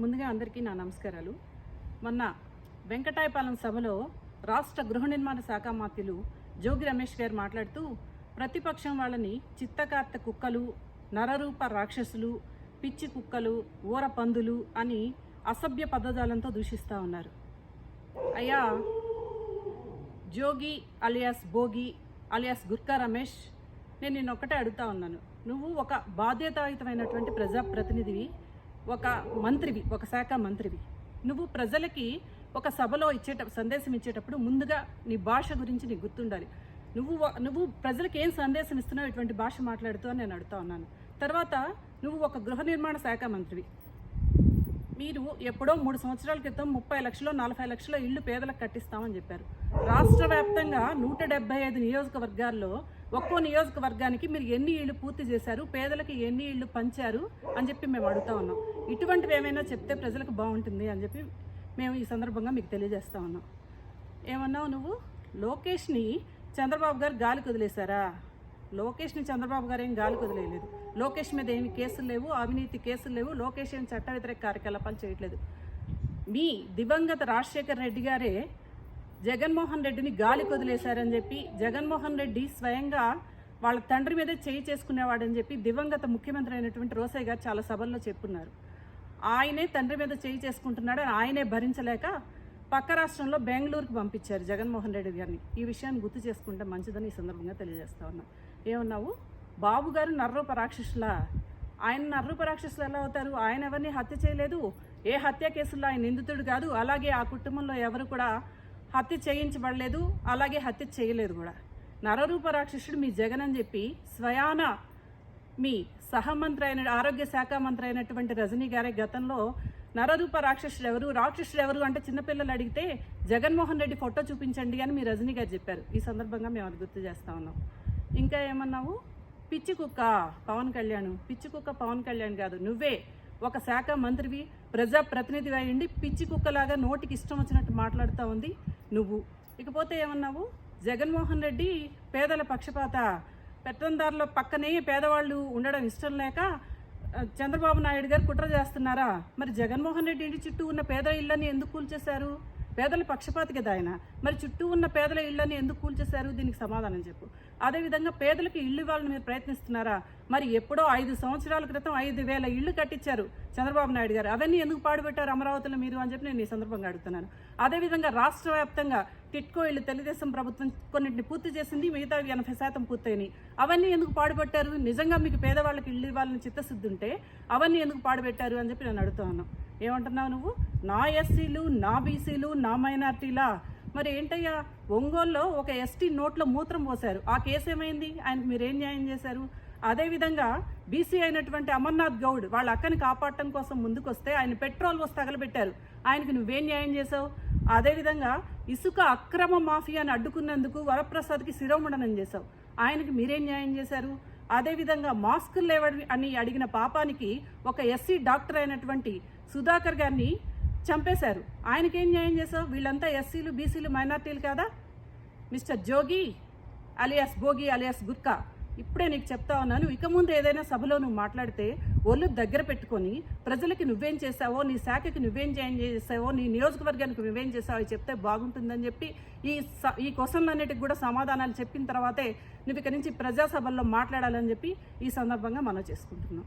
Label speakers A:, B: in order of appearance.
A: ముందుగా అందరికీ నా నమస్కారాలు. మొన్న వెంకటాయపాలెం సభలో రాష్ట్ర గృహ నిర్మాణ శాఖ మంత్రులు జోగి రమేష్ గారు మాట్లాడుతూ ప్రతిపక్షం వాళ్ళని చిత్తకార్త కుక్కలు, నరరూప రాక్షసులు, పిచ్చి కుక్కలు, ఊర పందులు అని అసభ్య పదజాలంతో దూషిస్తూ ఉన్నారు. అయ్యా జోగి అలియాస్ భోగి అలియాస్ గుర్కా రమేష్, నేను నిన్నొక్కటే అడుగుతా ఉన్నాను. నువ్వు ఒక బాధ్యతాయుతమైనటువంటి ప్రజాప్రతినిధివి, ఒక మంత్రివి, ఒక శాఖ మంత్రివి. నువ్వు ప్రజలకి ఒక సభలో సందేశం ఇచ్చేటప్పుడు ముందుగా నీ భాష గురించి నీకు గుర్తుండాలి. నువ్వు ప్రజలకు ఏం సందేశం ఇస్తున్నావు, ఇటువంటి భాష మాట్లాడుతూ అని నేను అడుగుతా ఉన్నాను. తర్వాత నువ్వు ఒక గృహ నిర్మాణ శాఖ మంత్రివి. మీరు ఎప్పుడో 3 సంవత్సరాల క్రితం 30 లక్షలు 40 లక్షల ఇళ్ళు పేదలకు కట్టిస్తామని చెప్పారు. రాష్ట్ర వ్యాప్తంగా 175 నియోజకవర్గాల్లో ఒక్కో నియోజకవర్గానికి మీరు ఎన్ని ఇళ్ళు పూర్తి చేశారు, పేదలకు ఎన్ని ఇళ్ళు పంచారు అని చెప్పి మేము అడుగుతా ఉన్నాం. ఇటువంటివి ఏమైనా చెప్తే ప్రజలకు బాగుంటుంది అని చెప్పి మేము ఈ సందర్భంగా మీకు తెలియజేస్తా ఉన్నాం. ఏమన్నావు నువ్వు? లోకేష్ని చంద్రబాబు గారు గాలికి వదిలేశారా? లోకేష్ని చంద్రబాబు గారు ఏం గాలికి వదిలేయలేదు. లోకేష్ మీద ఏమి కేసులు లేవు, అవినీతి కేసులు లేవు, లోకేష్ ఏమి చట్ట వ్యతిరేక కార్యకలాపాలు చేయట్లేదు. మీ దివంగత రాజశేఖర్ రెడ్డి గారే జగన్మోహన్ రెడ్డిని గాలికి వదిలేశారని చెప్పి, జగన్మోహన్ రెడ్డి స్వయంగా వాళ్ళ తండ్రి మీదే చేయి చేసుకునేవాడని చెప్పి దివంగత ముఖ్యమంత్రి అయినటువంటి రోసయ్య గారు చాలా సభల్లో చెప్పున్నారు. ఆయనే తండ్రి మీద చేయి చేసుకుంటున్నాడు అని ఆయనే భరించలేక పక్క రాష్ట్రంలో బెంగళూరుకి పంపించారు జగన్మోహన్ రెడ్డి గారిని. ఈ విషయాన్ని గుర్తు చేసుకుంటే మంచిదని ఈ సందర్భంగా తెలియజేస్తా ఉన్నా. ఏమన్నావు? బాబు గారు నర్రూప రాక్షసులా? ఆయన నర్రూప రాక్షసులు ఎలా అవుతారు? ఆయన ఎవరిని హత్య చేయలేదు, ఏ హత్య కేసుల్లో ఆయన నిందితుడు కాదు, అలాగే ఆ కుటుంబంలో ఎవరు కూడా హత్య చేయించబడలేదు, అలాగే హత్య చేయలేదు కూడా. నరరూప రాక్షసుడు మీ జగన్ అని చెప్పి స్వయాన మీ సహమంత్రి అయిన ఆరోగ్య శాఖ మంత్రి అయినటువంటి రజనీ గారే గతంలో నరరూప రాక్షసుడు ఎవరు అంటే చిన్నపిల్లలు అడిగితే జగన్మోహన్ రెడ్డి ఫోటో చూపించండి అని మీ రజనీ గారు చెప్పారు. ఈ సందర్భంగా మేము అది గుర్తు చేస్తా ఉన్నాం. ఇంకా ఏమన్నావు? పిచ్చి కుక్క పవన్ కళ్యాణ్. పిచ్చి కుక్క పవన్ కళ్యాణ్ కాదు, నువ్వే ఒక శాఖ మంత్రివి, ప్రజాప్రతినిధివి అయ్యండి పిచ్చి కుక్కలాగా నోటికి ఇష్టం వచ్చినట్టు మాట్లాడుతూ ఉంది నువ్వు. ఇకపోతే ఏమన్నావు? జగన్మోహన్ రెడ్డి పేదల పక్షపాత, పెత్తందారుల పక్కనే పేదవాళ్ళు ఉండడం ఇష్టం లేక చంద్రబాబు నాయుడు గారు కుట్ర చేస్తున్నారా? మరి జగన్మోహన్ రెడ్డి ఇంటి చుట్టూ ఉన్న పేదల ఇళ్ళని ఎందుకు కూల్చేశారు? పేదల పక్షపాతి కదా ఆయన. మరి చుట్టూ ఉన్న పేదల ఇళ్ళని ఎందుకు కూల్చేశారు? దీనికి సమాధానం చెప్పు. అదేవిధంగా పేదలకు ఇళ్ళు ఇవ్వాలని మీరు ప్రయత్నిస్తున్నారా? మరి ఎప్పుడో 5 సంవత్సరాల క్రితం 5,000 ఇళ్ళు కట్టించారు చంద్రబాబు నాయుడు గారు. అవన్నీ ఎందుకు పాడుపెట్టారు అమరావతిలో మీరు అని చెప్పి నేను ఈ సందర్భంగా అడుగుతున్నాను. అదేవిధంగా రాష్ట్ర వ్యాప్తంగా టిట్కో ఇళ్ళు తెలుగుదేశం ప్రభుత్వం కొన్నింటిని పూర్తి చేసింది, మిగతా 80% పూర్తయినాయి. అవన్నీ ఎందుకు పాడుపెట్టారు? నిజంగా మీకు పేదవాళ్ళకి ఇళ్ళు ఇవ్వాలని చిత్తశుద్ధి ఉంటే అవన్నీ ఎందుకు పాడుపెట్టారు అని చెప్పి నేను అడుగుతున్నాను. ఏమంటున్నావు నువ్వు? నా ఎస్సీలు, నా బీసీలు, నా మైనార్టీలా? మరి ఏంటయ్యా, ఒంగోలులో ఒక ఎస్టీ నోట్లో మూత్రం పోశారు, ఆ కేసు ఏమైంది? ఆయనకు మీరేం న్యాయం చేశారు? అదేవిధంగా బీసీ అయినటువంటి అమర్నాథ్ గౌడ్ వాళ్ళ అక్కని కాపాడటం కోసం ముందుకొస్తే ఆయన పెట్రోల్ పోసి తగలబెట్టారు, ఆయనకు నువ్వేం న్యాయం చేసావు? అదేవిధంగా ఇసుక అక్రమ మాఫియాని అడ్డుకున్నందుకు వరప్రసాద్కి శిరోముండనం చేశావు, ఆయనకి మీరేం న్యాయం చేశారు? అదేవిధంగా మాస్కులు లేవని అని అడిగిన పాపానికి ఒక ఎస్సీ డాక్టర్ అయినటువంటి సుధాకర్ గారిని చంపేశారు, ఆయనకేం న్యాయం చేశావు? వీళ్ళంతా ఎస్సీలు, బీసీలు, మైనార్టీలు కాదా? మిస్టర్ జోగి అలియాస్ భోగి అలియాస్ గుర్కా, ఇప్పుడే నీకు చెప్తా ఉన్నాను, ఇక ముందు ఏదైనా సభలో నువ్వు మాట్లాడితే ఒళ్ళు దగ్గర పెట్టుకొని ప్రజలకి నువ్వేం చేసావో, నీ శాఖకి నువ్వేం చేసావో, నీ నియోజకవర్గానికి నువ్వేం చేసావో చెప్తే బాగుంటుందని చెప్పి ఈ క్వశ్చన్లన్నిటికి కూడా సమాధానాలు చెప్పిన తర్వాతే నువ్వు ఇక నుంచి ప్రజాసభల్లో మాట్లాడాలని చెప్పి ఈ సందర్భంగా మనం చేసుకుంటున్నాం.